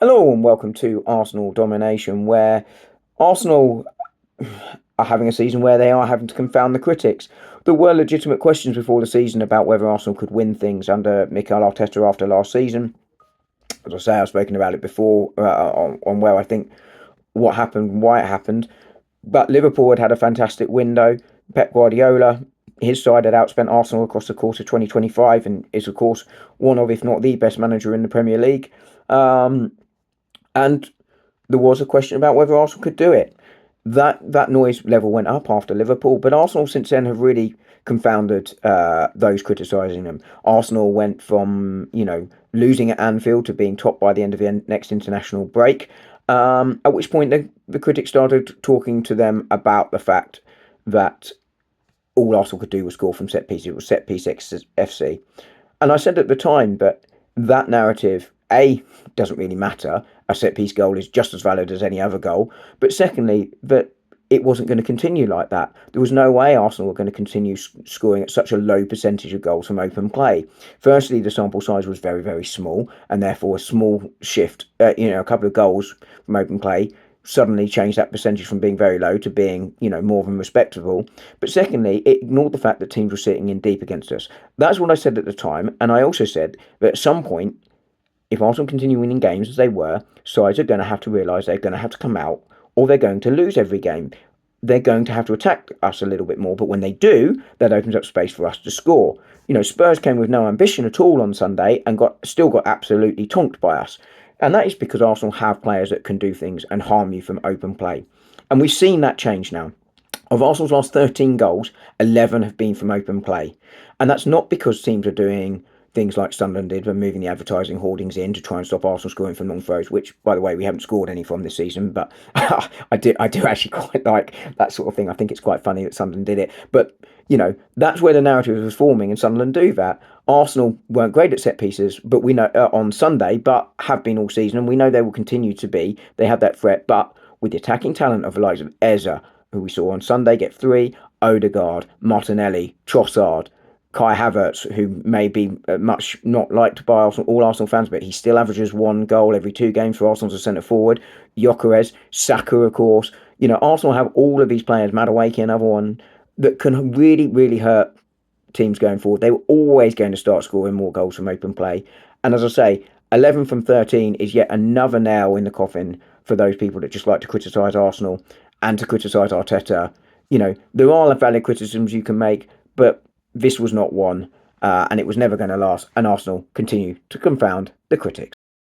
Hello and welcome to Arsenal Domination, where Arsenal are having a season where they are having to confound the critics. There were legitimate questions before the season about whether Arsenal could win things under Mikel Arteta after last season. As I say, I've spoken about it before on where I think what happened, why it happened. But Liverpool had a fantastic window. Pep Guardiola, his side had outspent Arsenal across the course of 2025 and is, of course, one of, if not the best manager in the Premier League. And there was a question about whether Arsenal could do it. That noise level went up after Liverpool, but Arsenal since then have really confounded those criticising them. Arsenal went from losing at Anfield to being top by the end of the next international break. At which point the critics started talking to them about the fact that all Arsenal could do was score from set pieces. It was set piece FC. And I said at the time that that narrative, A, doesn't really matter. A set piece goal is just as valid as any other goal. But secondly, that it wasn't going to continue like that. There was no way Arsenal were going to continue scoring at such a low percentage of goals from open play. Firstly, the sample size was very, very small, and therefore a small shift, a couple of goals from open play suddenly changed that percentage from being very low to being, more than respectable. But secondly, it ignored the fact that teams were sitting in deep against us. That's what I said at the time, and I also said that at some point, if Arsenal continue winning games as they were, sides are going to have to realise they're going to have to come out, or they're going to lose every game. They're going to have to attack us a little bit more, but when they do, that opens up space for us to score. Spurs came with no ambition at all on Sunday and still got absolutely tonked by us. And that is because Arsenal have players that can do things and harm you from open play. And we've seen that change now. Of Arsenal's last 13 goals, 11 have been from open play. And that's not because teams are doing things like Sunderland did, when moving the advertising hoardings in to try and stop Arsenal scoring from long throws, which, by the way, we haven't scored any from this season. But I do actually quite like that sort of thing. I think it's quite funny that Sunderland did it. But, that's where the narrative was forming, and Sunderland do that. Arsenal weren't great at set pieces, but we know on Sunday, but have been all season, and we know they will continue to be. They have that threat, but with the attacking talent of the likes of Eza, who we saw on Sunday get 3, Odegaard, Martinelli, Trossard, Kai Havertz, who may be much not liked by all Arsenal fans, but he still averages 1 goal every 2 games for Arsenal as a centre forward. Gyökeres, Saka, of course. Arsenal have all of these players, Madueke, another one, that can really, really hurt teams going forward. They were always going to start scoring more goals from open play. And as I say, 11 from 13 is yet another nail in the coffin for those people that just like to criticise Arsenal and to criticise Arteta. There are valid criticisms you can make, but this was not one, and it was never going to last. And Arsenal continue to confound the critics.